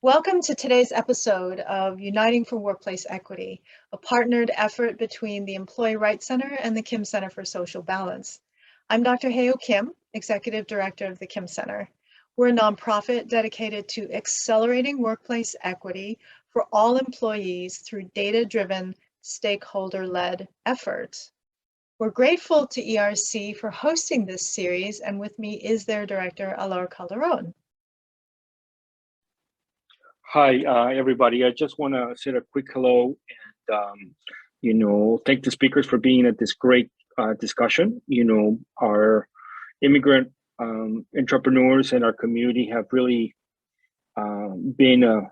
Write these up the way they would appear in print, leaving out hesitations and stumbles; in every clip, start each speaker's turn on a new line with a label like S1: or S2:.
S1: Welcome to today's episode of Uniting for Workplace Equity, a partnered effort between the Employee Rights Center and the Kim Center for Social Balance. I'm Dr. Hei-ock, Executive Director of the Kim Center. We're a nonprofit dedicated to accelerating workplace equity for all employees through data-driven, stakeholder-led efforts. We're grateful to ERC for hosting this series, and with me is their director, Alor Calderon.
S2: Hi, everybody. I just want to say a quick hello and, thank the speakers for being at this great discussion. Our immigrant entrepreneurs and our community have really been a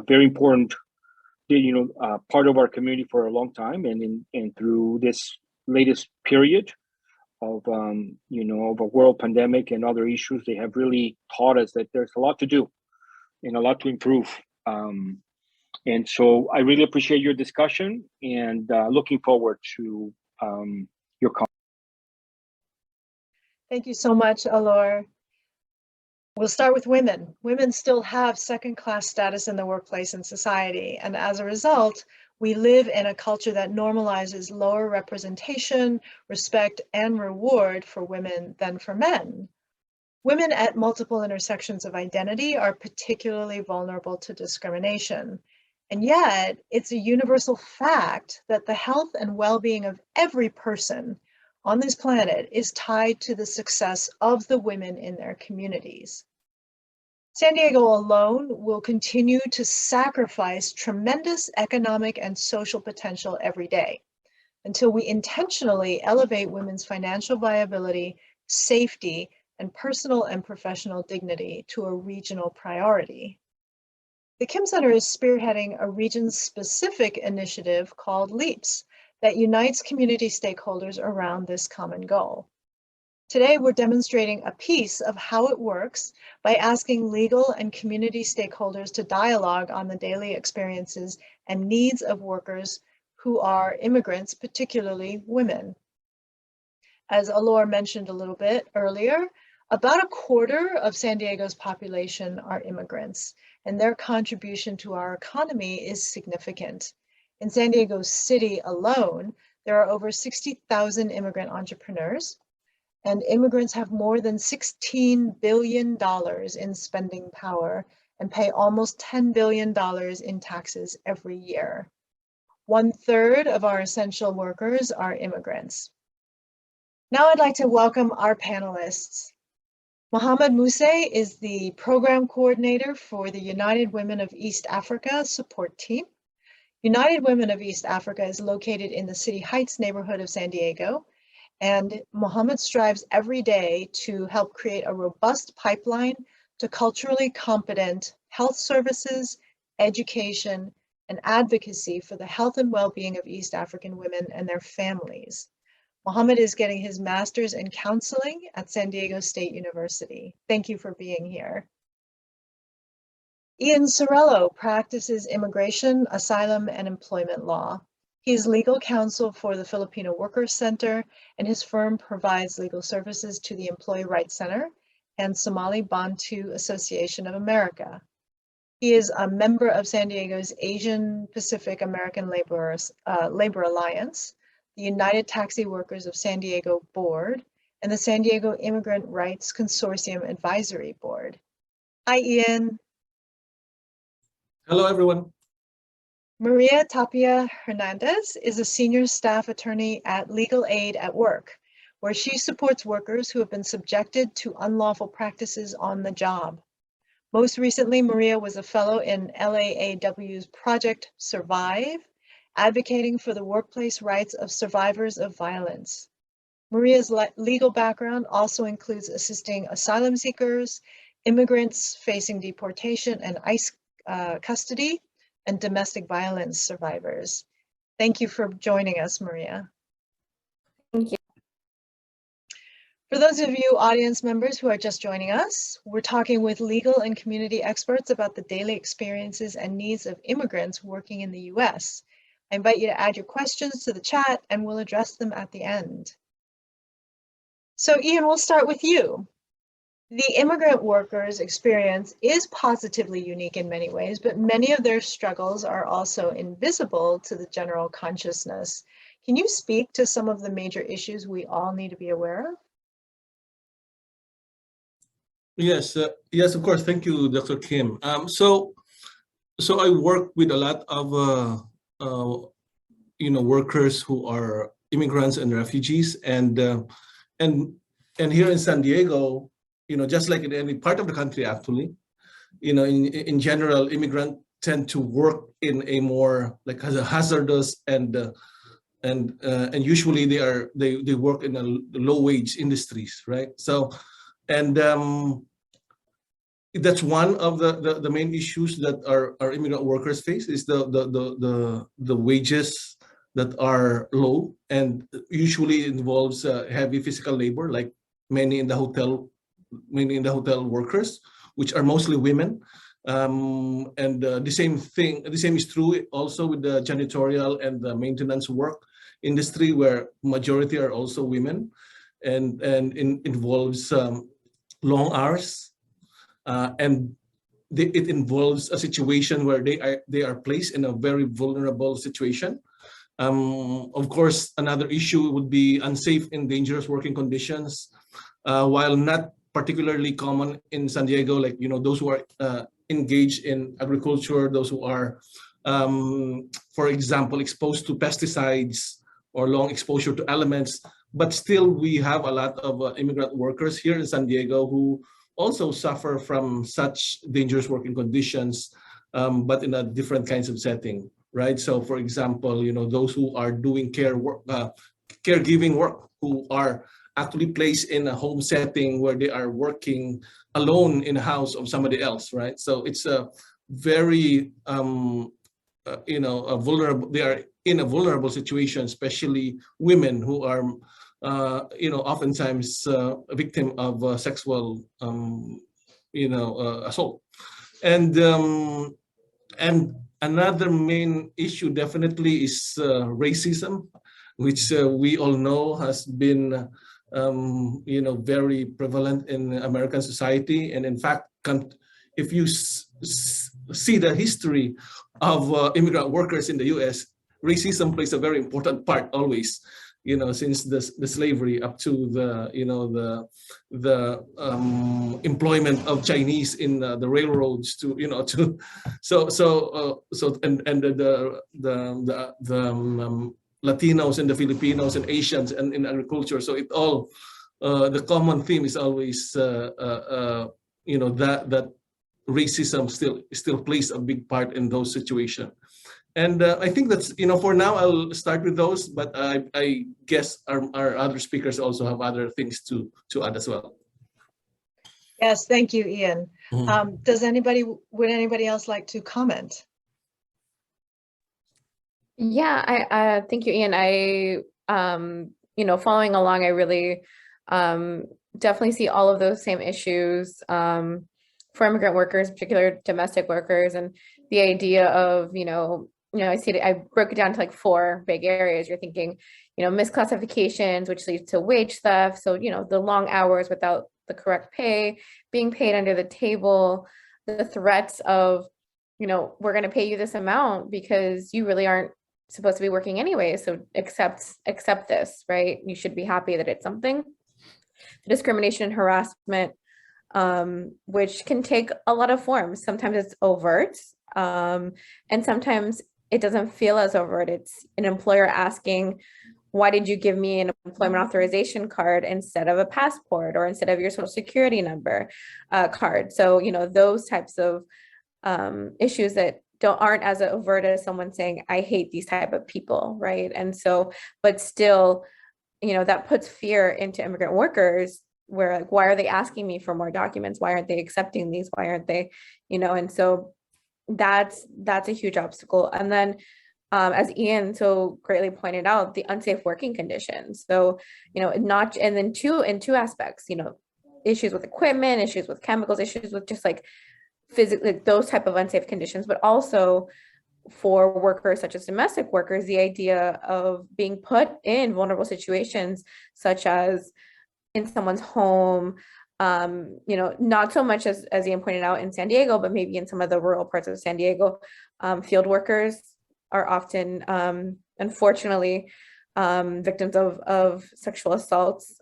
S2: very important, part of our community for a long time. And through this latest period of, of a world pandemic and other issues, they have really taught us that there's a lot to do and a lot to improve. And so I really appreciate your discussion and looking forward to your comments.
S1: Thank you so much, Alor. We'll start with women. Women still have second-class status in the workplace and society, and as a result, we live in a culture that normalizes lower representation, respect, and reward for women than for men. Women at multiple intersections of identity are particularly vulnerable to discrimination. And yet, it's a universal fact that the health and well-being of every person on this planet is tied to the success of the women in their communities. San Diego alone will continue to sacrifice tremendous economic and social potential every day until we intentionally elevate women's financial viability, safety, and personal and professional dignity to a regional priority. The Kim Center is spearheading a region-specific initiative called LEAPS that unites community stakeholders around this common goal. Today, we're demonstrating a piece of how it works by asking legal and community stakeholders to dialogue on the daily experiences and needs of workers who are immigrants, particularly women. As Alor mentioned a little bit earlier, about a quarter of San Diego's population are immigrants, and their contribution to our economy is significant. In San Diego City alone, there are over 60,000 immigrant entrepreneurs, and immigrants have more than $16 billion in spending power and pay almost $10 billion in taxes every year. 1/3 of our essential workers are immigrants. Now I'd like to welcome our panelists. Mohamed Musse is the program coordinator for the United Women of East Africa support team. United Women of East Africa is located in the City Heights neighborhood of San Diego, and Mohamed strives every day to help create a robust pipeline to culturally competent health services, education, and advocacy for the health and well-being of East African women and their families. Mohamed is getting his master's in counseling at San Diego State University. Thank you for being here. Ian Seruelo practices immigration, asylum, and employment law. He is legal counsel for the Filipino Workers Center, and his firm provides legal services to the Employee Rights Center and Somali Bantu Association of America. He is a member of San Diego's Asian Pacific American Labor Alliance, the United Taxi Workers of San Diego Board, and the San Diego Immigrant Rights Consortium Advisory Board. Hi, Ian.
S3: Hello, everyone.
S1: Maria Tapia Hernandez is a senior staff attorney at Legal Aid at Work, where she supports workers who have been subjected to unlawful practices on the job. Most recently, Maria was a fellow in LAAW's Project Survive, advocating for the workplace rights of survivors of violence. Maria's legal background also includes assisting asylum seekers, immigrants facing deportation and ICE custody, and domestic violence survivors. Thank you for joining us, Maria.
S4: Thank you.
S1: For those of you audience members who are just joining us, we're talking with legal and community experts about the daily experiences and needs of immigrants working in the US. I invite you to add your questions to the chat and we'll address them at the end. So Ian, we'll start with you. The immigrant workers' experience is positively unique in many ways, but many of their struggles are also invisible to the general consciousness. Can you speak to some of the major issues we all need to be aware of?
S3: Yes, yes, of course. Thank you, Dr. Kim. So I work with a lot of workers who are immigrants and refugees, and here in San Diego, just like in any part of the country, actually, in general, immigrants tend to work in a more like hazardous and usually they work in a low wage industries, right? So, and that's one of the main issues that our immigrant workers face is the wages that are low, and usually involves heavy physical labor, like many in the hotel workers, which are mostly women. And the same is true also with the janitorial and the maintenance work industry, where majority are also women, and involves long hours, and it involves a situation where they are placed in a very vulnerable situation. Of course, another issue would be unsafe and dangerous working conditions. While not particularly common in San Diego, like those who are engaged in agriculture, those who are, for example, exposed to pesticides or long exposure to elements, but still we have a lot of immigrant workers here in San Diego who also suffer from such dangerous working conditions, but in a different kinds of setting, right? So, for example, those who are doing caregiving work, who are actually placed in a home setting where they are working alone in a house of somebody else, right? So it's a very, a vulnerable. They are in a vulnerable situation, especially women who are, oftentimes a victim of sexual, assault, and another main issue definitely is racism, which we all know has been, very prevalent in American society. And in fact, if you see the history of immigrant workers in the U.S., racism plays a very important part always. Since the slavery up to the employment of Chinese in the railroads to the Latinos and the Filipinos and Asians and in agriculture. So it all the common theme is always that racism still plays a big part in those situations. And I think that's, for now, I'll start with those, but I guess our other speakers also have other things to add as well.
S1: Yes, thank you, Ian. Would anybody else like to comment?
S4: Yeah, I thank you, Ian. Following along, I really definitely see all of those same issues for immigrant workers, particularly domestic workers, and the idea of, I see it, I broke it down to like 4 big areas. You're thinking, misclassifications, which leads to wage theft. So, the long hours without the correct pay, being paid under the table, the threats of, we're going to pay you this amount because you really aren't supposed to be working anyway. So accept this, right? You should be happy that it's something. The discrimination and harassment, which can take a lot of forms. Sometimes it's overt, and sometimes it doesn't feel as overt. It's an employer asking, why did you give me an employment authorization card instead of a passport or instead of your social security number card? So, those types of issues that aren't as overt as someone saying, I hate these type of people, right? And so, but still, that puts fear into immigrant workers, where like, why are they asking me for more documents? Why aren't they accepting these? Why aren't they, and so that's a huge obstacle. And then as Ian so greatly pointed out, the unsafe working conditions. So, and then in two aspects, issues with equipment, issues with chemicals, issues with just like physically those type of unsafe conditions, but also for workers such as domestic workers, the idea of being put in vulnerable situations, such as in someone's home, you know, not so much as Ian pointed out in San Diego, but maybe in some of the rural parts of San Diego, field workers are often, unfortunately, victims of sexual assaults.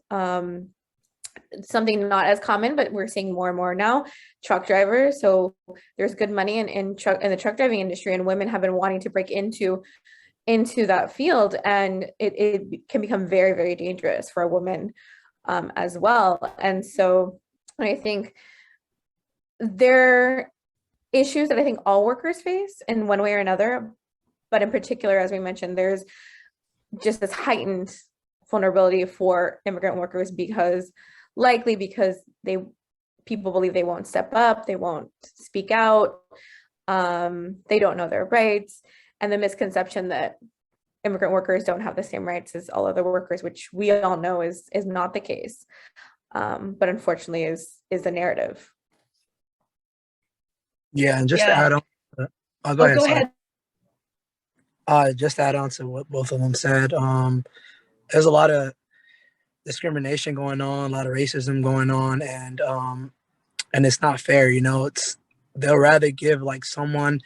S4: Something not as common, but we're seeing more and more now, truck drivers. So there's good money in the truck driving industry, and women have been wanting to break into that field, and it can become very, very dangerous for a woman as well. And so I think there are issues that I think all workers face in one way or another, but in particular, as we mentioned, there's just this heightened vulnerability for immigrant workers because people believe they won't step up, they won't speak out, they don't know their rights, and the misconception that immigrant workers don't have the same rights as all other workers, which we all know is not the case, but unfortunately is the narrative.
S5: Yeah, and just to add on, go ahead. Just to add on to what both of them said, there's a lot of discrimination going on, a lot of racism going on, and it's not fair. You know, they'll rather give like someone,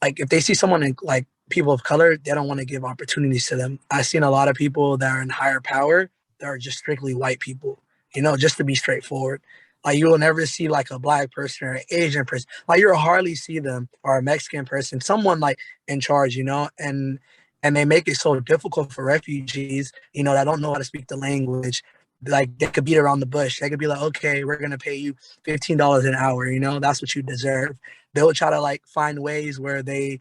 S5: like if they see someone in, like people of color, they don't want to give opportunities to them. I've seen a lot of people that are in higher power that are just strictly white people, you know, just to be straightforward. Like you will never see like a black person or an Asian person. Like you'll hardly see them, or a Mexican person, someone like in charge, you know, and they make it so difficult for refugees, you know, that don't know how to speak the language. Like they could beat around the bush. They could be like, okay, we're gonna pay you $15 an hour, you know, that's what you deserve. They'll try to like find ways where they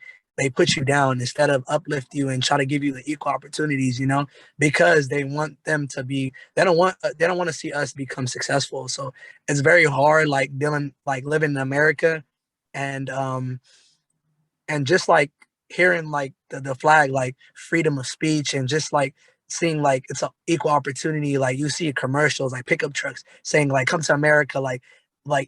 S5: put you down instead of uplift you and try to give you the equal opportunities, you know, because they want them to be, they don't want to see us become successful. So it's very hard, like living in America and just like hearing like the flag, like freedom of speech, and just like seeing like it's an equal opportunity. Like you see commercials, like pickup trucks saying like, come to America, like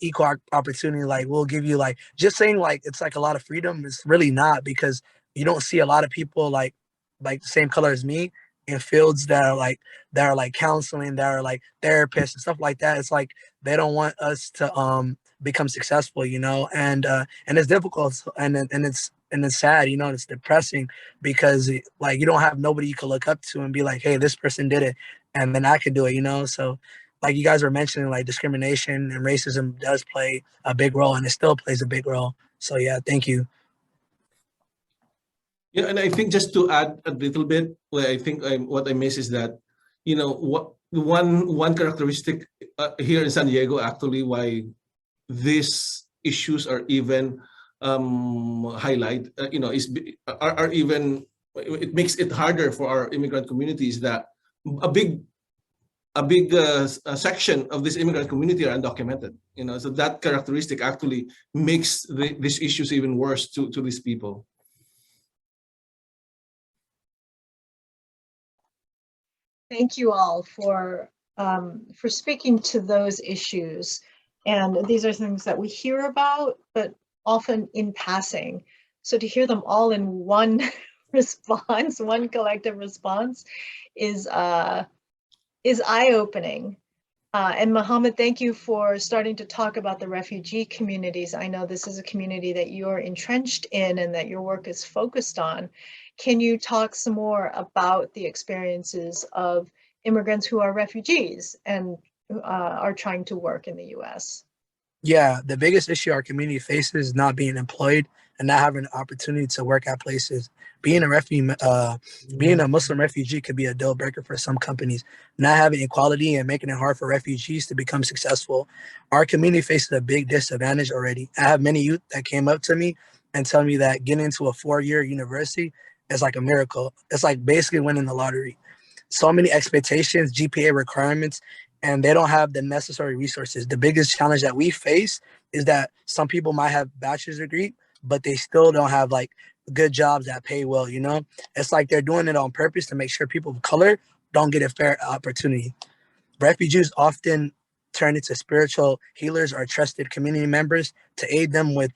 S5: equal opportunity, like we'll give you, like just saying like it's like a lot of freedom. It's really not, because you don't see a lot of people like the same color as me in fields that are like counseling, that are like therapists and stuff like that. It's like they don't want us to become successful, you know, and it's difficult, and it's sad, you know, it's depressing, because like you don't have nobody you can look up to and be like, hey, this person did it and then I can do it, you know. So like you guys were mentioning, like discrimination and racism does play a big role, and it still plays a big role. So yeah, thank you.
S3: Yeah, and I think just to add a little bit, well, I think what I miss is that, you know, what one characteristic here in San Diego, actually, why these issues are even highlight, you know, are even, it makes it harder for our immigrant communities, that a big section of this immigrant community are undocumented, you know, so that characteristic actually makes these issues even worse to these people.
S1: Thank you all for speaking to those issues. And these are things that we hear about, but often in passing. So to hear them all in one response, one collective response, is eye-opening. And Mohamed, thank you for starting to talk about the refugee communities. I know this is a community that you're entrenched in and that your work is focused on. Can you talk some more about the experiences of immigrants who are refugees and are trying to work in the US?
S5: Yeah, the biggest issue our community faces is not being employed and not having an opportunity to work at places. Being a Muslim refugee could be a deal breaker for some companies. Not having equality and making it hard for refugees to become successful. Our community faces a big disadvantage already. I have many youth that came up to me and tell me that getting into a 4-year university is like a miracle. It's like basically winning the lottery. So many expectations, GPA requirements, and they don't have the necessary resources. The biggest challenge that we face is that some people might have bachelor's degree, but they still don't have like good jobs that pay well, you know? It's like they're doing it on purpose to make sure people of color don't get a fair opportunity. Refugees often turn into spiritual healers or trusted community members to aid them with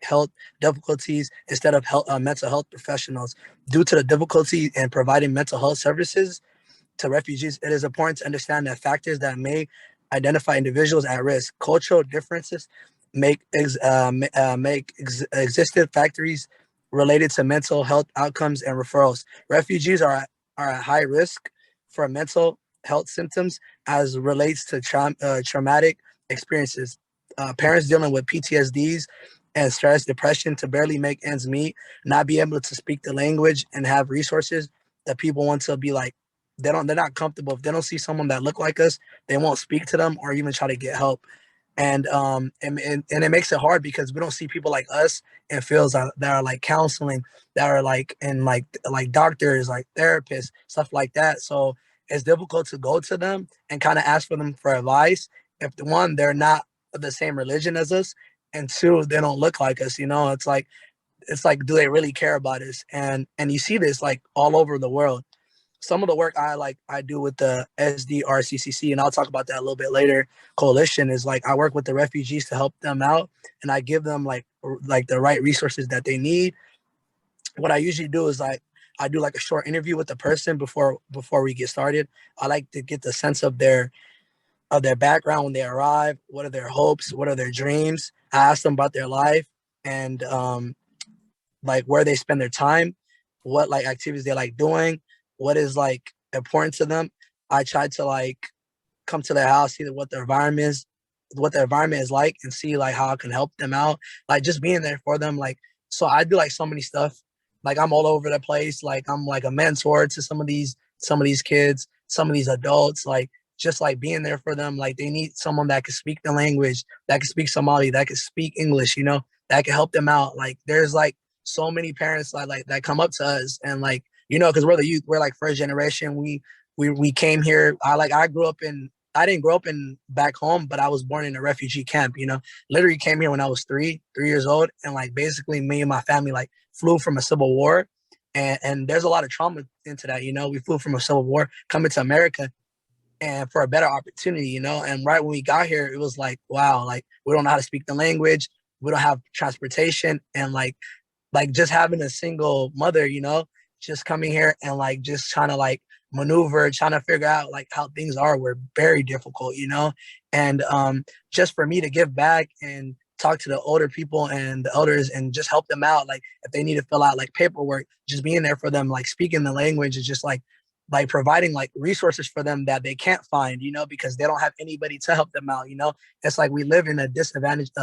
S5: health difficulties instead of mental health professionals. Due to the difficulty in providing mental health services to refugees, it is important to understand that factors that may identify individuals at risk. Cultural differences make existed factors related to mental health outcomes and referrals. Refugees are at high risk for mental health symptoms as relates to traumatic experiences. Parents dealing with PTSDs and stress, depression, to barely make ends meet, not be able to speak the language and have resources that people want to be like, they're not comfortable. If they don't see someone that look like us, they won't speak to them or even try to get help. And it makes it hard because we don't see people like us in fields that are like counseling, that are like in like doctors, like therapists, stuff like that. So it's difficult to go to them and kind of ask for them for advice if one, they're not of the same religion as us, and two, they don't look like us. You know, it's like do they really care about us? And you see this like all over the world. Some of the work I do with the SDRCCC, and I'll talk about that a little bit later, coalition, is like I work with the refugees to help them out, and I give them like the right resources that they need. What I usually do is I do like a short interview with the person before we get started. I like to get the sense of their background when they arrive. What are their hopes? What are their dreams? I ask them about their life and like where they spend their time, what like activities they like doing, what is like important to them. I try to like come to their house, see what their environment is like, and see like how I can help them out. Like just being there for them. Like, so I do like so many stuff. Like I'm all over the place. Like I'm like a mentor to some of these kids, some of these adults. Like just like being there for them. Like they need someone that can speak the language, that can speak Somali, that can speak English, you know, that can help them out. Like there's like so many parents like that come up to us and like, you know, because we're the youth, we're like first generation. We came here. I didn't grow up in back home, but I was born in a refugee camp, you know, literally came here when I was three years old. And like, basically me and my family like flew from a civil war. And there's a lot of trauma into that, you know, we flew from a civil war coming to America and for a better opportunity, you know. And right when we got here, it was like, wow, like we don't know how to speak the language. We don't have transportation. And like just having a single mother, you know, just coming here and like just trying to like maneuver, trying to figure out like how things were very difficult, you know. And just for me to give back and talk to the older people and the elders and just help them out, like if they need to fill out like paperwork, just being there for them, like speaking the language is just like providing like resources for them that they can't find, you know, because they don't have anybody to help them out, you know. It's like we live in a disadvantaged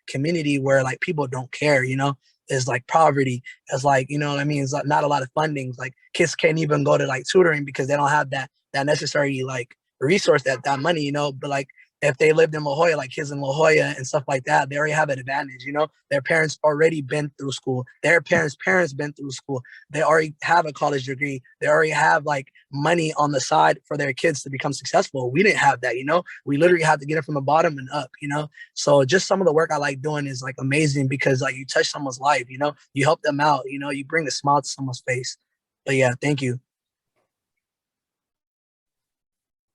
S5: community where like people don't care, you know. Is like poverty. It's like, you know what I mean? It's like not a lot of funding. Like kids can't even go to like tutoring because they don't have that necessary like resource, that money, you know. But like if they lived in La Jolla, like kids in La Jolla and stuff like that, they already have an advantage, you know. Their parents already been through school. Their parents been through school. They already have a college degree. They already have like money on the side for their kids to become successful. We didn't have that, you know. We literally had to get it from the bottom and up, you know. So just some of the work I like doing is like amazing because like you touch someone's life, you know, you help them out, you know, you bring a smile to someone's face. But yeah, thank you.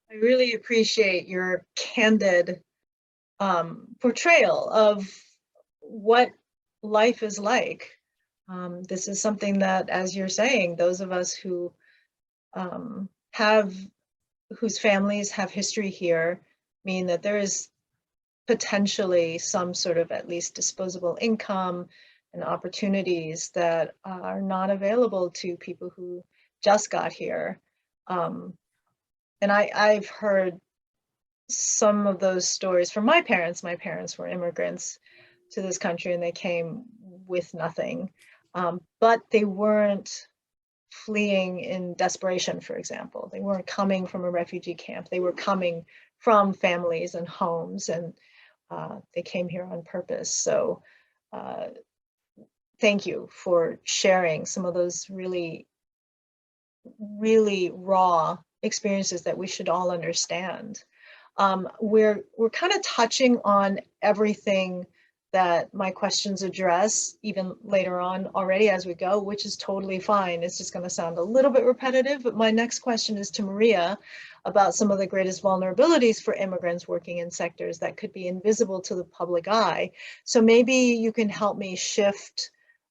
S1: I really appreciate your candid portrayal of what life is like. This is something that, as you're saying, those of us who whose families have history here mean that there is potentially some sort of at least disposable income and opportunities that are not available to people who just got here. And I've heard some of those stories from my parents. My parents were immigrants to this country and they came with nothing, but they weren't fleeing in desperation, for example. They weren't coming from a refugee camp. They were coming from families and homes, and they came here on purpose. So thank you for sharing some of those really, really raw experiences that we should all understand. We're kind of touching on everything that my questions address, even later on already as we go, which is totally fine. It's just going to sound a little bit repetitive, but my next question is to Maria about some of the greatest vulnerabilities for immigrants working in sectors that could be invisible to the public eye. So maybe you can help me shift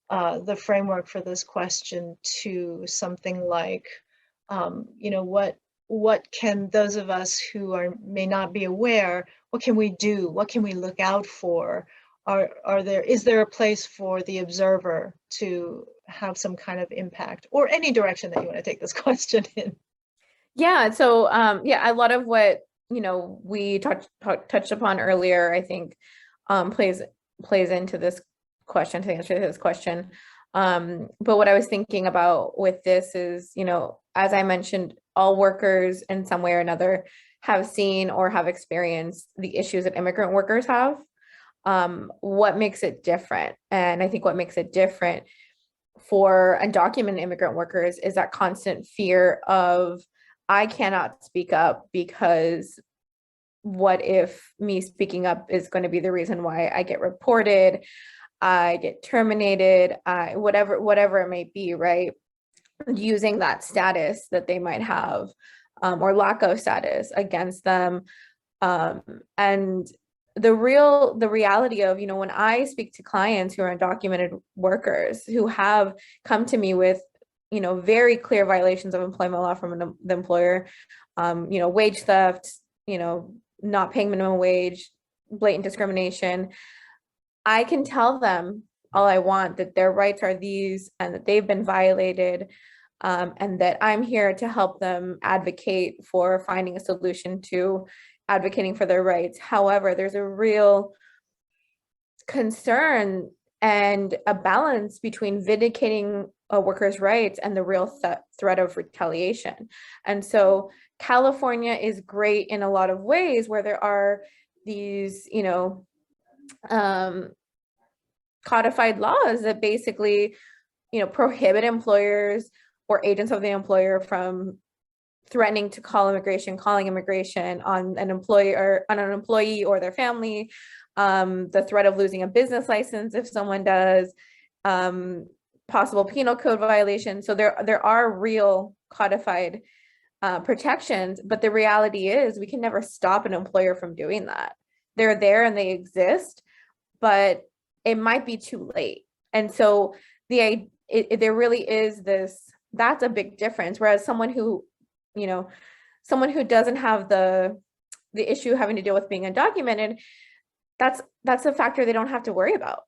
S1: the framework for this question to something like, you know, what can those of us who may not be aware, what can we do? What can we look out for? Is there a place for the observer to have some kind of impact, or any direction that you want to take this question in?
S4: Yeah, so yeah, a lot of what we touched upon earlier, I think plays into this question, to answer this question. But what I was thinking about with this is, as I mentioned, all workers in some way or another have seen or have experienced the issues that immigrant workers have. What makes it different? And I think what makes it different for undocumented immigrant workers is that constant fear of, I cannot speak up because what if me speaking up is going to be the reason why I get reported, I get terminated, whatever it may be, right? Using that status that they might have, or lack of status against them. And the reality of, when I speak to clients who are undocumented workers who have come to me with, very clear violations of employment law from the employer, wage theft, not paying minimum wage, blatant discrimination, I can tell them all I want that their rights are these and that they've been violated, and that I'm here to help them advocate for finding a solution to advocating for their rights. However, there's a real concern and a balance between vindicating a worker's rights and the real threat of retaliation. And so California is great in a lot of ways where there are these, codified laws that basically, prohibit employers or agents of the employer from threatening to calling immigration on an employee or their family, the threat of losing a business license if someone does, possible penal code violations. So there are real codified protections, but the reality is we can never stop an employer from doing that. They're there and they exist, but it might be too late. And so there really is that's a big difference. Whereas someone who doesn't have the issue having to deal with being undocumented, that's a factor they don't have to worry about.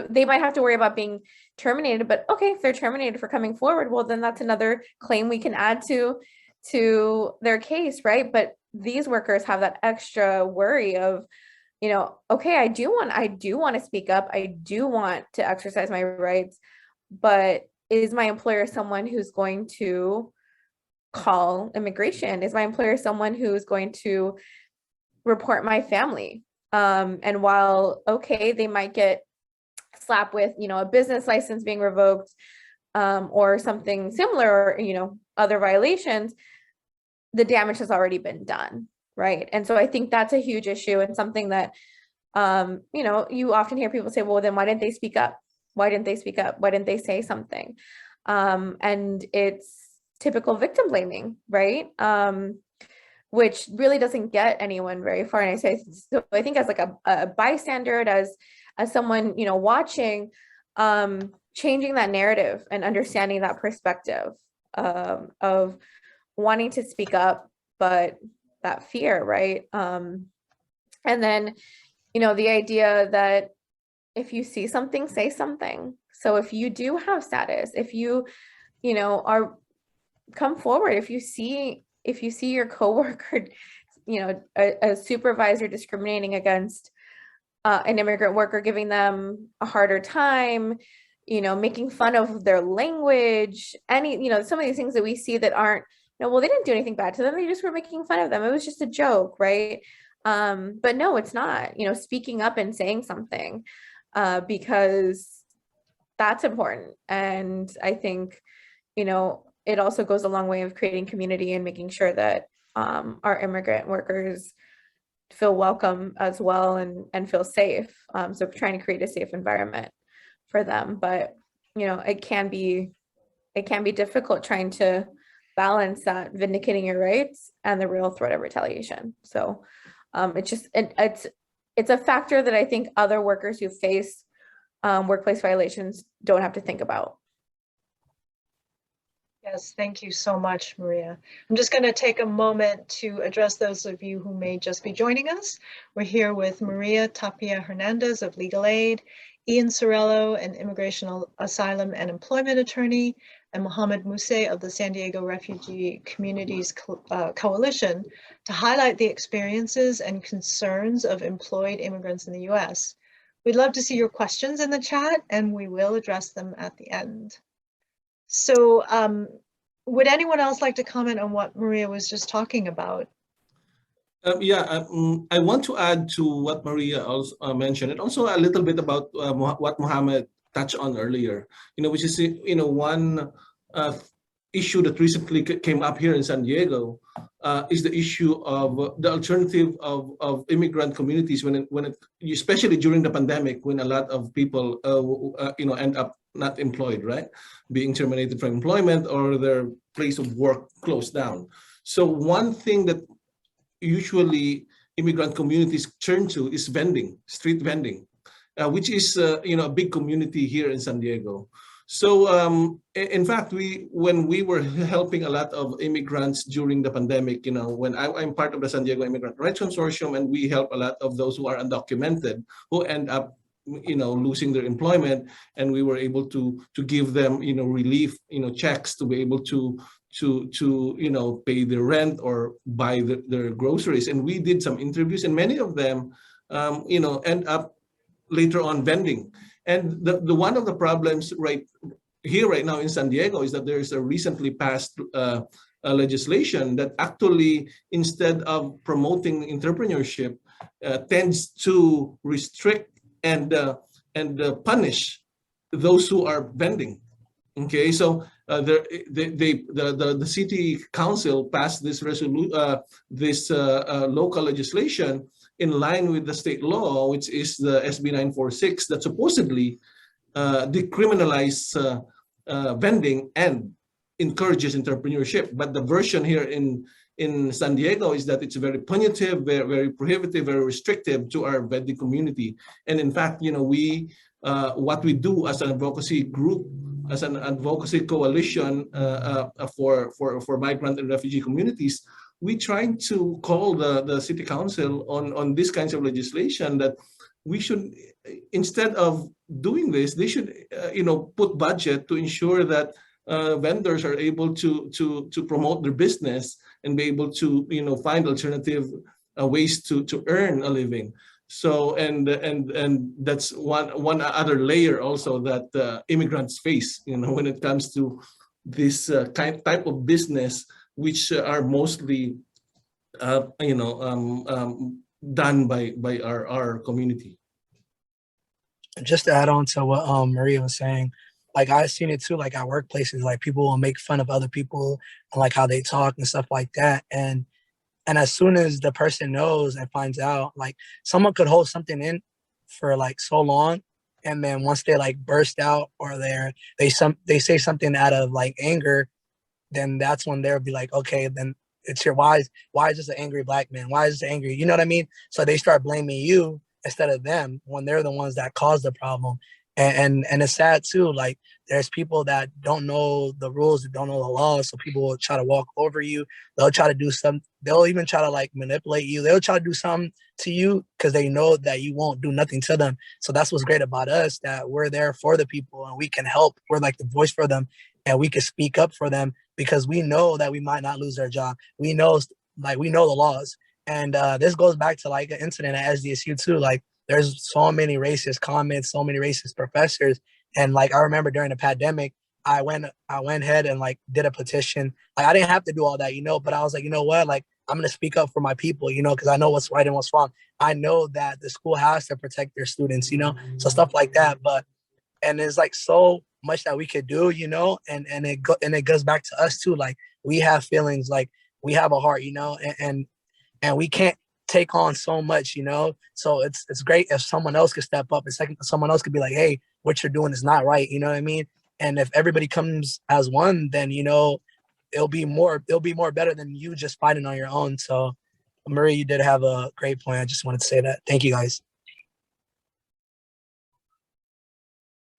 S4: They might have to worry about being terminated, but okay, if they're terminated for coming forward, well, then that's another claim we can add to their case, right? But these workers have that extra worry of, okay, I do want to speak up. I do want to exercise my rights, but is my employer someone who's going to call immigration? Is my employer someone who's going to report my family? And while, okay, they might get slapped with, a business license being revoked, or something similar, or, other violations, the damage has already been done, right? And so I think that's a huge issue and something that, you often hear people say, well, then why didn't they speak up? Why didn't they speak up? Why didn't they say something? And it's typical victim blaming, right? Which really doesn't get anyone very far. And I think as like a bystander, as someone, watching, changing that narrative and understanding that perspective of wanting to speak up, but that fear, right? And then, the idea that if you see something, say something. So if you do have status, if you, come forward, if you see your coworker, a supervisor discriminating against an immigrant worker, giving them a harder time, making fun of their language, some of these things that we see that aren't, well, they didn't do anything bad to them. They just were making fun of them. It was just a joke, right? But no, it's not, speaking up and saying something, because that's important. And I think, it also goes a long way of creating community and making sure that our immigrant workers feel welcome as well and feel safe. So trying to create a safe environment for them. But, it can be difficult trying to balance that vindicating your rights and the real threat of retaliation. So it's a factor that I think other workers who face workplace violations don't have to think about.
S1: Yes, thank you so much, Maria. I'm just going to take a moment to address those of you who may just be joining us. We're here with Maria Tapia Hernandez of Legal Aid, Ian Seruelo, an immigration, asylum, and employment attorney, and Mohamed Musse of the San Diego Refugee Communities Coalition to highlight the experiences and concerns of employed immigrants in the U.S. We'd love to see your questions in the chat, and we will address them at the end. So would anyone else like to comment on what Maria was just talking about?
S3: I want to add to what Maria also mentioned, and also a little bit about what Mohamed touched on earlier, which is, one issue that recently came up here in San Diego is the issue of the alternative of immigrant communities especially during the pandemic, when a lot of people, end up not employed, right? Being terminated from employment or their place of work closed down. So one thing that usually immigrant communities turn to is vending, street vending, which is a big community here in San Diego. So in fact, when we were helping a lot of immigrants during the pandemic, when I'm part of the San Diego Immigrant Rights Consortium, and we help a lot of those who are undocumented, who end up losing their employment, and we were able to give them relief checks to be able to pay their rent or buy their groceries. And we did some interviews, and many of them end up later on vending. And the one of the problems right now in San Diego is that there is a recently passed legislation that actually, instead of promoting entrepreneurship, tends to restrict and punish those who are vending. Okay, so the city council passed this local legislation in line with the state law, which is the SB 946, that supposedly decriminalizes vending and encourages entrepreneurship. But the version here in San Diego is that it's very punitive, very prohibitive, very restrictive to our vending community. And in fact, what we do as an advocacy group, as an advocacy coalition for migrant and refugee communities, we try to call the city council on these kinds of legislation, that we should, instead of doing this, they should put budget to ensure that vendors are able to promote their business and be able to find alternative ways to earn a living. So and that's one other layer also that immigrants face, when it comes to this type of business, which are mostly done by our community.
S5: Just to add on to what Maria was saying, like I've seen it too, like at workplaces, like people will make fun of other people and like how they talk and stuff like that. And as soon as the person knows and finds out, like someone could hold something in for like so long, and then once they like burst out or they say something out of like anger, then that's when they'll be like, okay, then it's your why is this an angry black man? Why is this angry? You know what I mean? So they start blaming you instead of them when they're the ones that caused the problem. And it's sad too. Like there's people that don't know the rules, that don't know the laws. So people will try to walk over you. They'll try to do something. They'll even try to like manipulate you. They'll try to do something to you because they know that you won't do nothing to them. So that's what's great about us, that we're there for the people and we can help. We're like the voice for them, and we can speak up for them because we know that we might not lose our job. We know the laws. And this goes back to like an incident at SDSU too. Like there's so many racist comments, so many racist professors. And like, I remember during the pandemic, I went ahead and like did a petition. Like I didn't have to do all that, but I was like, you know what? Like I'm going to speak up for my people, because I know what's right and what's wrong. I know that the school has to protect their students, so stuff like that. And there's like so much that we could do, and it goes back to us too. Like we have feelings, like we have a heart, and we can't take on so much, so it's great if someone else could step up, and someone else could be like, hey, what you're doing is not right, you know what I mean? And if everybody comes as one, then it'll be more better than you just fighting on your own. So Maria, you did have a great point. I just wanted to say that. Thank you guys.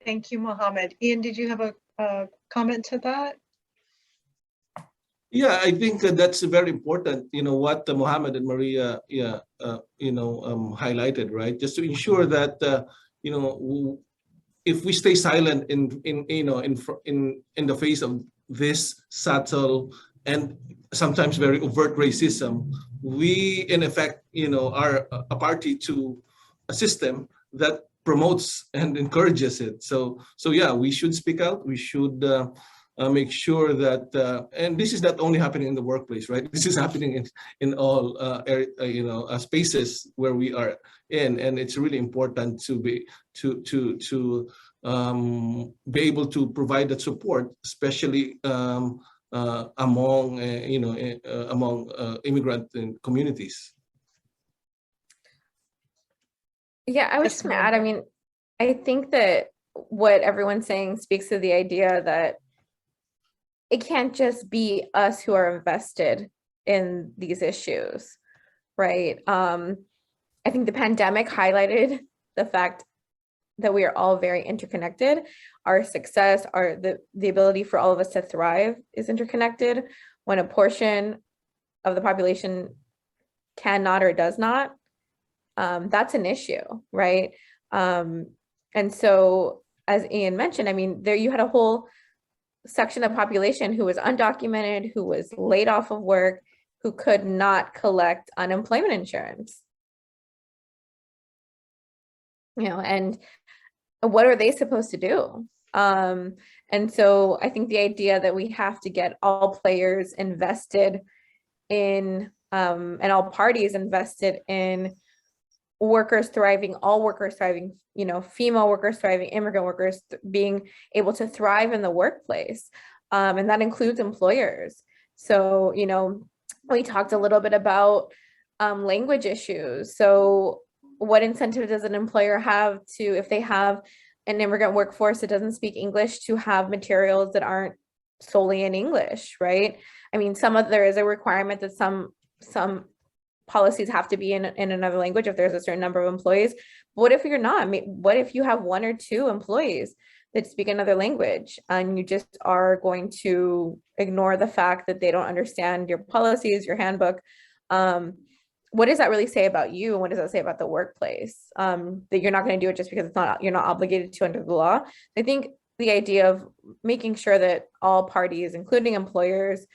S1: Thank you, Mohamed. Ian, did you have a comment to that?
S3: Yeah, I think that's very important. You know what Mohammed and Maria, highlighted, right? Just to ensure that if we stay silent in the face of this subtle and sometimes very overt racism, we in effect are a party to a system that promotes and encourages it. So yeah, we should speak out. We should make sure that and this is not only happening in the workplace, right? This is happening in all spaces where we are in, and it's really important to be able to provide that support, especially among immigrant communities.
S4: Yeah, I was just gonna add, I mean, I think that what everyone's saying speaks to the idea that it can't just be us who are invested in these issues, right? I think the pandemic highlighted the fact that we are all very interconnected. Our success, the ability for all of us to thrive is interconnected. When a portion of the population cannot or does not, that's an issue, right? And so, as Ian mentioned, I mean, there you had a whole section of the population who was undocumented, who was laid off of work, who could not collect unemployment insurance. And what are they supposed to do? And so I think the idea that we have to get all players invested in, and all parties invested in workers thriving, all workers thriving, female workers thriving, immigrant workers being able to thrive in the workplace. And that includes employers. So, we talked a little bit about language issues. So what incentive does an employer have to, if they have an immigrant workforce that doesn't speak English, to have materials that aren't solely in English, right? I mean, there is a requirement that some policies have to be in another language if there's a certain number of employees. But what if you're not? I mean, what if you have one or two employees that speak another language and you just are going to ignore the fact that they don't understand your policies, your handbook? What does that really say about you? And what does that say about the workplace? That you're not going to do it just because you're not obligated to under the law. I think the idea of making sure that all parties, including employers,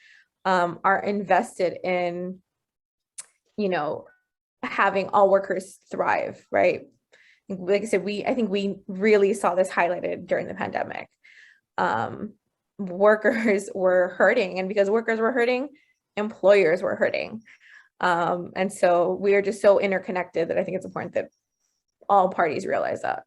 S4: are invested in, having all workers thrive, right? Like I said, I think we really saw this highlighted during the pandemic. Workers were hurting, and because workers were hurting, employers were hurting. And so we are just so interconnected that I think it's important that all parties realize that.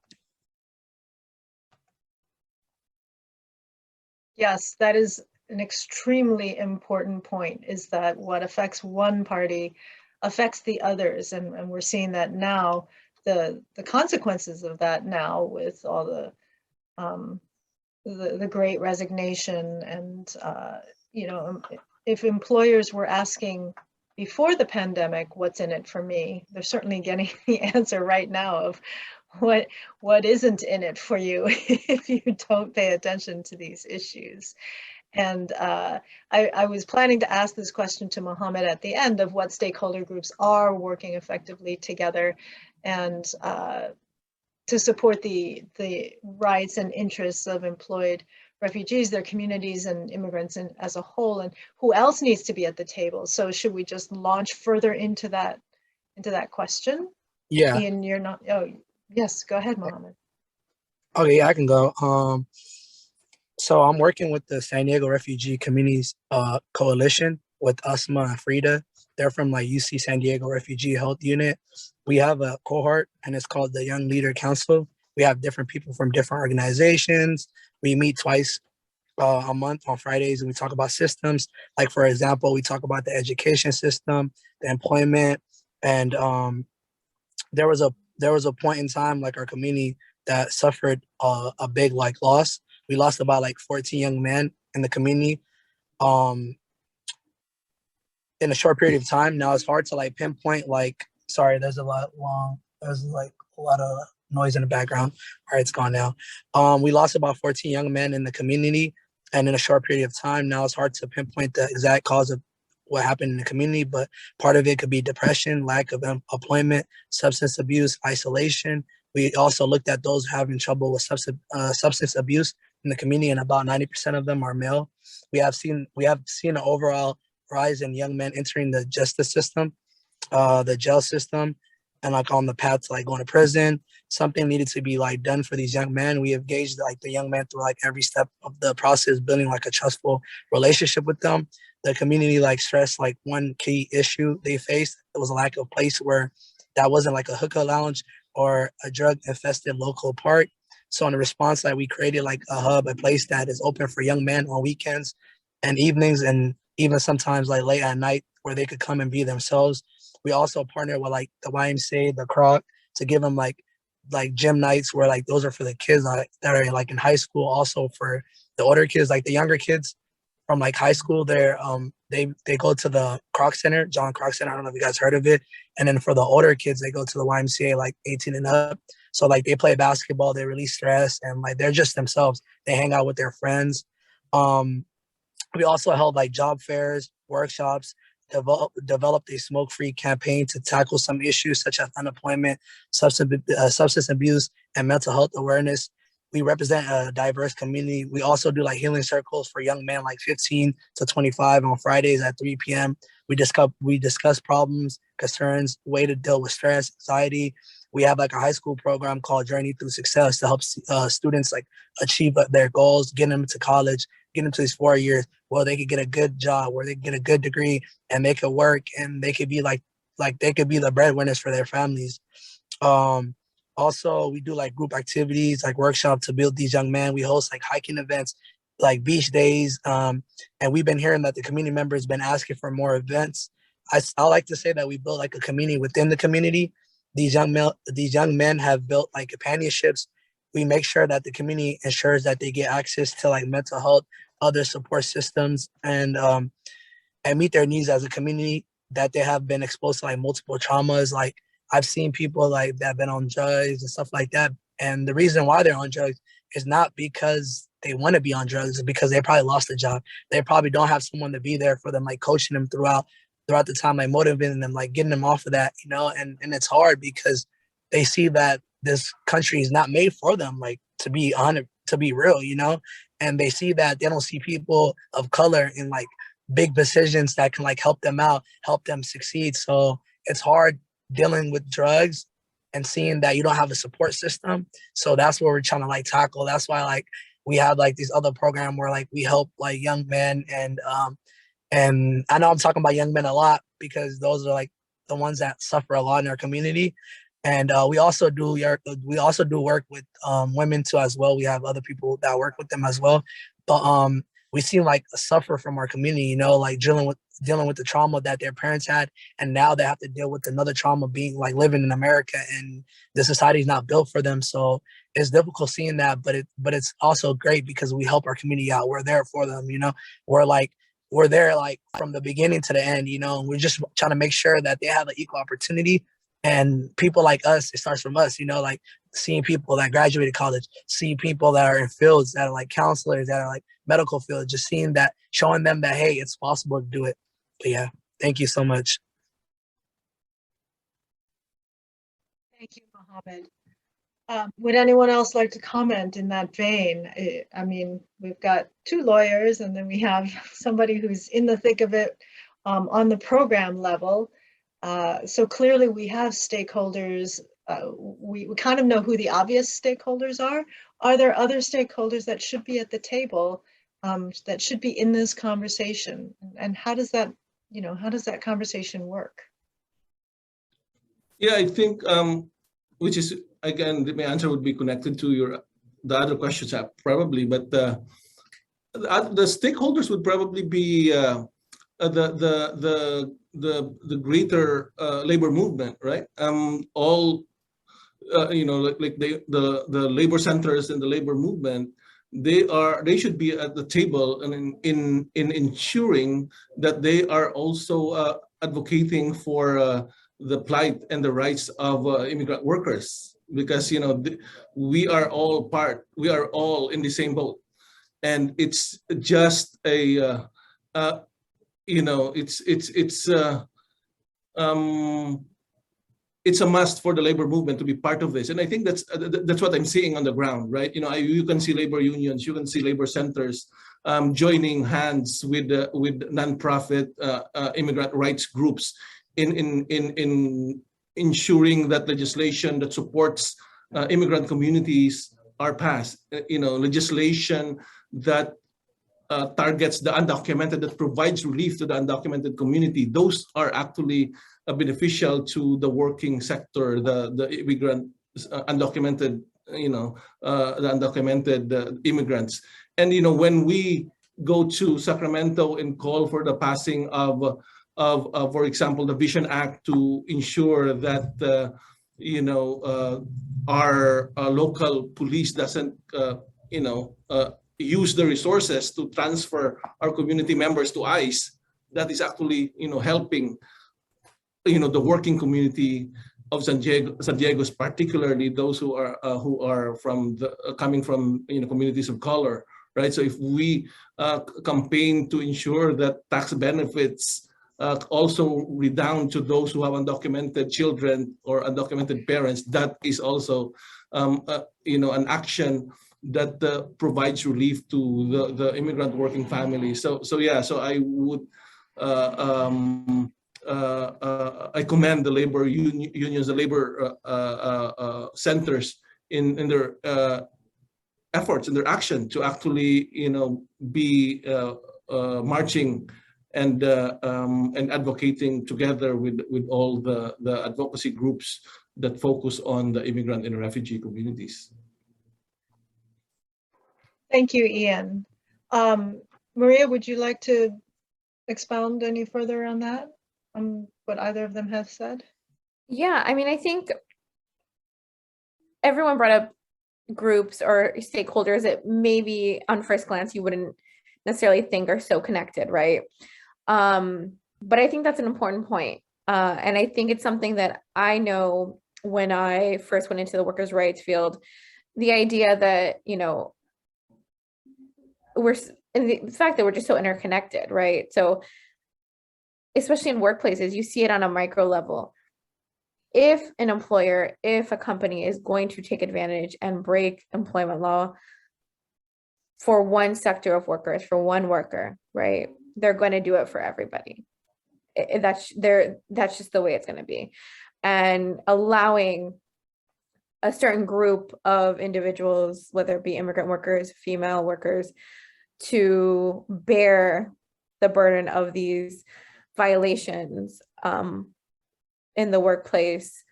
S1: Yes, that is an extremely important point, is that what affects one party affects the others. And we're seeing that now, the consequences of that now with all the great resignation. And, if employers were asking before the pandemic, what's in it for me? They're certainly getting the answer right now of what isn't in it for you if you don't pay attention to these issues. And I was planning to ask this question to Mohamed at the end of what stakeholder groups are working effectively together and to support the rights and interests of employed refugees, their communities, and immigrants as a whole, and who else needs to be at the table. So should we just launch further into that question?
S5: Yeah.
S1: Ian, you're not. Oh, yes. Go ahead, Mohamed.
S5: Okay, yeah, I can go. So I'm working with the San Diego Refugee Communities Coalition with Asma and Frida. They're from UC San Diego Refugee Health Unit. We have a cohort, and it's called the Young Leader Council. We have different people from different organizations. We meet twice a month on Fridays, and we talk about systems. Like, for example, we talk about the education system, the employment, and there was a point in time, our community, that suffered a big loss. We lost about 14 young men in the community in a short period of time. Now it's hard to pinpoint. Sorry, there's a lot of noise in the background. All right, it's gone now. We lost about 14 young men in the community, and in a short period of time. Now it's hard to pinpoint the exact cause of what happened in the community, but part of it could be depression, lack of employment, substance abuse, isolation. We also looked at those having trouble with substance abuse in the community, and about 90% of them are male. We have seen an overall rise in young men entering the justice system, the jail system, and like on the path to like going to prison. Something needed to be like done for these young men. We engaged like the young men through like every step of the process, building like a trustful relationship with them. The community like stressed like one key issue they faced. It was a lack of place where that wasn't like a hookah lounge or a drug infested local park. So in the response, like we created like a hub, a place that is open for young men on weekends and evenings, and even sometimes like late at night, where they could come and be themselves. We also partnered with like the YMCA, the Croc, to give them like gym nights where like those are for the kids that are like in high school. Also for the older kids, like the younger kids from like high school, they go to the Croc Center, John Croc Center. I don't know if you guys heard of it. And then for the older kids, they go to the YMCA, like 18 and up. So like they play basketball, they release stress, and like they're just themselves. They hang out with their friends. We also held like job fairs, workshops, developed a smoke-free campaign to tackle some issues such as unemployment, substance abuse, and mental health awareness. We represent a diverse community. We also do like healing circles for young men like 15 to 25 on Fridays at 3 p.m. We discuss problems, concerns, way to deal with stress, anxiety. We have like a high school program called Journey Through Success to help students like achieve their goals, get them to college, get them to these 4 years where they could get a good job, where they could get a good degree and make it work, and they could be like they could be the breadwinners for their families. Also, we do like group activities, like workshops to build these young men. We host like hiking events, like beach days. And we've been hearing that the community members been asking for more events. I like to say that we built like a community within the community. These young men have built like companionships. We make sure that the community ensures that they get access to like mental health, other support systems, and meet their needs as a community, that they have been exposed to like multiple traumas. Like I've seen people like that have been on drugs and stuff like that. And the reason why they're on drugs is not because they want to be on drugs, it's because they probably lost a job. They probably don't have someone to be there for them, like coaching them throughout the time, like motivating them, like getting them off of that, you know. And it's hard because they see that this country is not made for them, like to be real, you know. And they see that they don't see people of color in like big positions that can like help them out, help them succeed. So it's hard dealing with drugs and seeing that you don't have a support system. So that's what we're trying to like tackle. That's why like we have like these other program where like we help like young men, and I know I'm talking about young men a lot because those are like the ones that suffer a lot in our community. And we also do work with women too as well. We have other people that work with them as well. But we seem like suffer from our community, you know, like dealing with the trauma that their parents had, and now they have to deal with another trauma, being like living in America, and the society is not built for them. So it's difficult seeing that, but it's also great because we help our community out. We're there for them, you know. We're there like from the beginning to the end, you know. And we're just trying to make sure that they have an equal opportunity. And people like us, it starts from us, you know, like seeing people that graduated college, see people that are in fields that are like counselors, that are like medical fields, just seeing that, showing them that, hey, it's possible to do it. But yeah, thank you so much.
S1: Thank you, Mohamed. Would anyone else like to comment in that vein? I mean, we've got two lawyers, and then we have somebody who's in the thick of it on the program level. So clearly we have stakeholders. We kind of know who the obvious stakeholders are. Are there other stakeholders that should be at the table, that should be in this conversation? And how does that, you know, how does that conversation work?
S3: Yeah, I think, which is, again, my answer would be connected to the other questions probably, but the stakeholders would probably be the greater labor movement, right? All you know, like the labor centers and the labor movement, they should be at the table and in ensuring that they are also advocating for the plight and the rights of immigrant workers, because you know we are all in the same boat. and it's just a you know, it's a must for the labor movement to be part of this. And I think that's what I'm seeing on the ground, right? You know, you can see labor unions, you can see labor centers joining hands with nonprofit immigrant rights groups in ensuring that legislation that supports immigrant communities are passed. You know, legislation that targets the undocumented, that provides relief to the undocumented community. Those are actually beneficial to the working sector, the immigrant, undocumented, you know, the undocumented immigrants. And, you know, when we go to Sacramento and call for the passing of for example, the Vision Act to ensure that, you know, our local police doesn't, you know, use the resources to transfer our community members to ICE, that is actually, you know, helping, you know, the working community of San Diego's, particularly those who are from coming from, you know, communities of color, right? So if we campaign to ensure that tax benefits also redound to those who have undocumented children or undocumented parents, that is also, you know, an action that provides relief to the immigrant working family. So yeah, so I would I commend the labor unions, the labor centers in their efforts, in their action to actually, you know, be marching and advocating together with all the advocacy groups that focus on the immigrant and refugee communities.
S1: Thank you, Ian. Maria, would you like to expound any further on that, on what either of them have said?
S4: Yeah, I mean, I think everyone brought up groups or stakeholders that maybe on first glance you wouldn't necessarily think are so connected, right? But I think that's an important point. And I think it's something that I know when I first went into the workers' rights field, the idea that, you know, and the fact that we're just so interconnected, right? So especially in workplaces, you see it on a micro level. If an employer, if a company is going to take advantage and break employment law for one sector of workers, for one worker, right? They're going to do it for everybody. That's just the way it's going to be. And allowing a certain group of individuals, whether it be immigrant workers, female workers, to bear the burden of these violations in the workplace,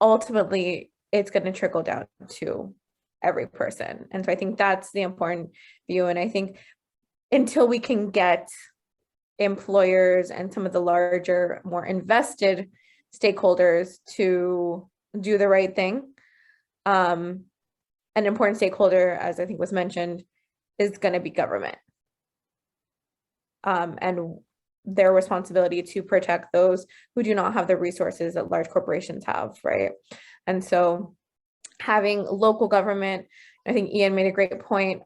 S4: ultimately it's going to trickle down to every person. And so I think that's the important view. And I think until we can get employers and some of the larger, more invested stakeholders to do the right thing, an important stakeholder, as I think was mentioned, is going to be government. And their responsibility to protect those who do not have the resources that large corporations have, right? And so having local government, I think Ian made a great point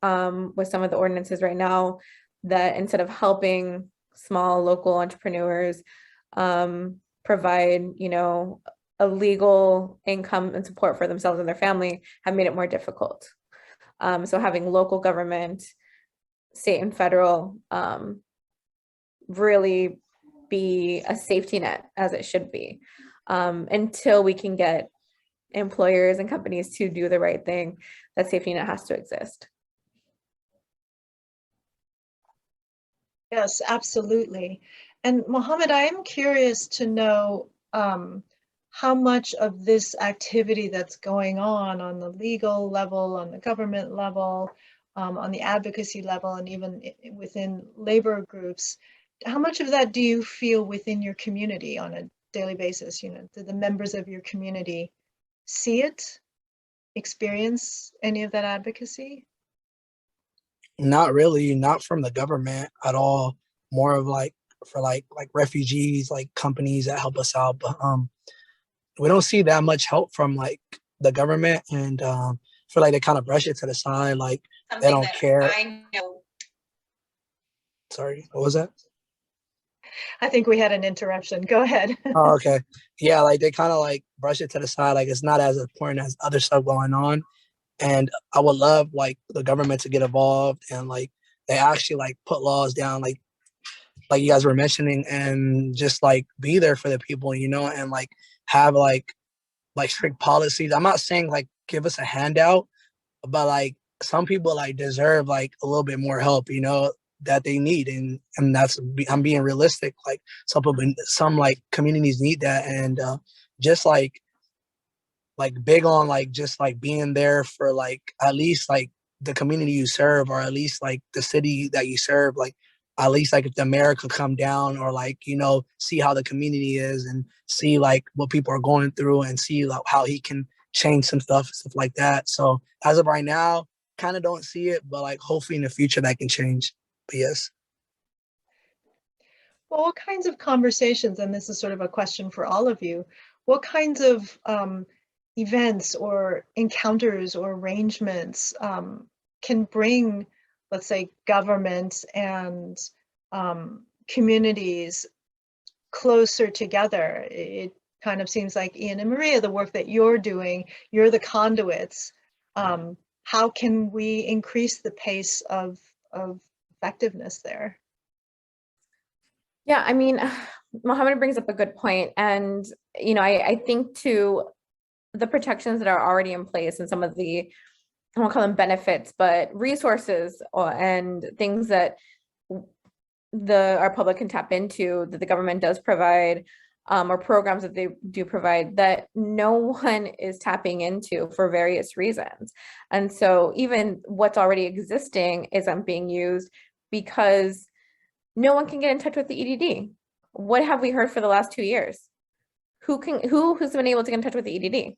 S4: with some of the ordinances right now, that instead of helping small local entrepreneurs provide, you know, a legal income and support for themselves and their family, have made it more difficult. So having local government, state and federal, really be a safety net, as it should be, until we can get employers and companies to do the right thing. That safety net has to exist.
S1: Yes, absolutely. And Mohamed, I am curious to know how much of this activity that's going on the legal level, on the government level, on the advocacy level, and even within labor groups, how much of that do you feel within your community on a daily basis? You know, do the members of your community see it, experience any of that advocacy?
S5: Not really, not from the government at all. More of like for like refugees, like companies that help us out. But we don't see that much help from like the government, and feel like they kind of brush it to the side, like they don't care.
S4: I know
S5: Sorry, what was that?
S1: I think we had an interruption. Go ahead.
S5: Oh, okay. Yeah, like they kind of like brush it to the side, like it's not as important as other stuff going on. And I would love like the government to get involved and like they actually like put laws down, like you guys were mentioning, and just like be there for the people, you know, and like have like strict policies. I'm not saying like give us a handout, but like some people like deserve like a little bit more help, you know, that they need, and that's I'm being realistic. Like some like communities need that, and just like big on like just like being there for like at least like the community you serve, or at least like the city that you serve, like at least like if the mayor could come down, or like, you know, see how the community is and see like what people are going through and see like how he can change some stuff like that. So as of right now, kind of don't see it, but like hopefully in the future that can change. But yes.
S1: Well, what kinds of conversations, and this is sort of a question for all of you, what kinds of events or encounters or arrangements can bring, let's say, government and communities closer together? It kind of seems like Ian and Maria, the work that you're doing, you're the conduits. How can we increase the pace of effectiveness there?
S4: Yeah, I mean, Mohammed brings up a good point. And, you know, I think too, the protections that are already in place and some of the, I won't call them benefits, but resources and things that our public can tap into, that the government does provide, or programs that they do provide, that no one is tapping into for various reasons. And so even what's already existing isn't being used because no one can get in touch with the EDD. What have we heard for the last 2 years? Who's been able to get in touch with the EDD?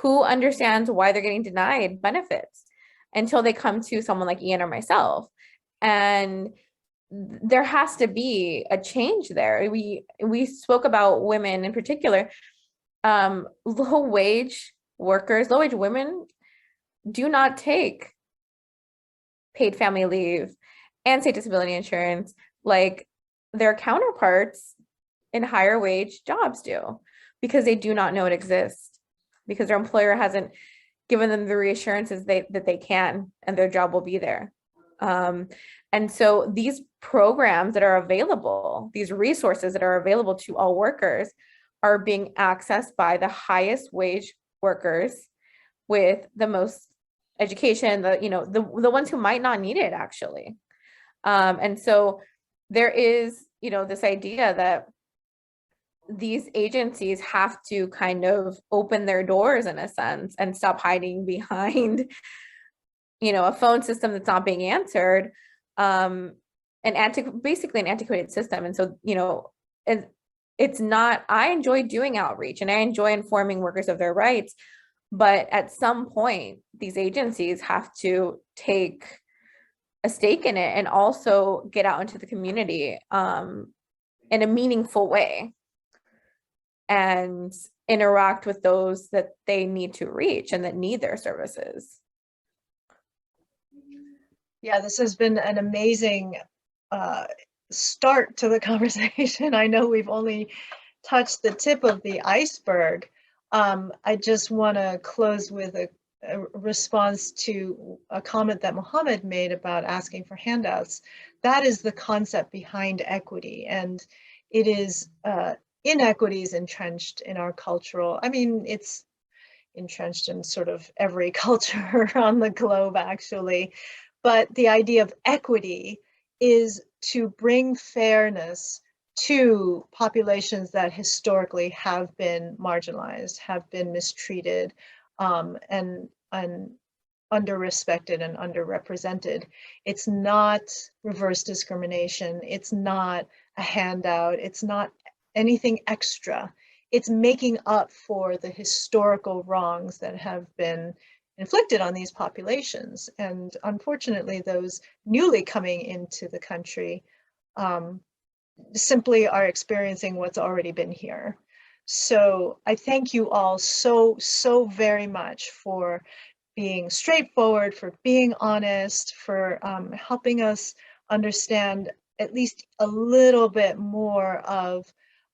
S4: Who understands why they're getting denied benefits until they come to someone like Ian or myself? And there has to be a change there. We spoke about women in particular. Low-wage women do not take paid family leave and state disability insurance like their counterparts in higher wage jobs do, because they do not know it exists, because their employer hasn't given them the reassurances that they can, and their job will be there. And so these programs that are available, these resources that are available to all workers, are being accessed by the highest wage workers with the most education, the ones who might not need it actually. And so there is, this idea that these agencies have to kind of open their doors in a sense and stop hiding behind, a phone system that's not being answered, basically an antiquated system. And so, it's not, I enjoy doing outreach and I enjoy informing workers of their rights, but at some point, these agencies have to take a stake in it and also get out into the community in a meaningful way and interact with those that they need to reach and that need their services.
S1: Yeah, this has been an amazing start to the conversation. I know we've only touched the tip of the iceberg. I just want to close with a response to a comment that Mohamed made about asking for handouts. That is the concept behind equity, and it is inequities entrenched in our cultural, it's entrenched in sort of every culture on the globe actually, but the idea of equity is to bring fairness to populations that historically have been marginalized, have been mistreated, and under-respected and underrepresented. It's not reverse discrimination. It's not a handout. It's not anything extra. It's making up for the historical wrongs that have been inflicted on these populations. And unfortunately, those newly coming into the country simply are experiencing what's already been here. So I thank you all so very much for being straightforward, for being honest, for helping us understand at least a little bit more of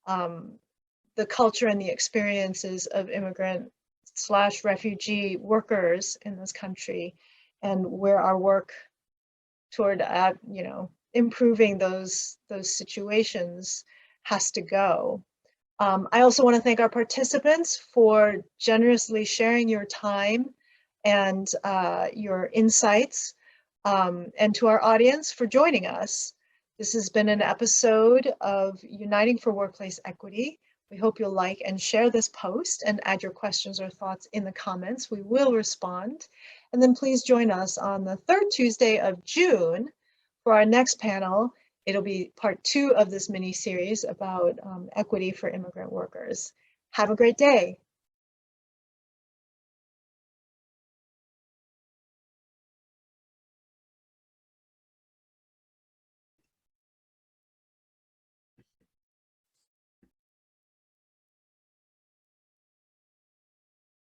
S1: the culture and the experiences of immigrant/refugee workers in this country, and where our work toward improving those situations has to go. I also want to thank our participants for generously sharing your time and your insights, and to our audience for joining us. This has been an episode of Uniting for Workplace Equity. We hope you'll like and share this post and add your questions or thoughts in the comments. We will respond. And then please join us on the third Tuesday of June for our next panel. It'll be part 2 of this mini series about equity for immigrant workers. Have a great day.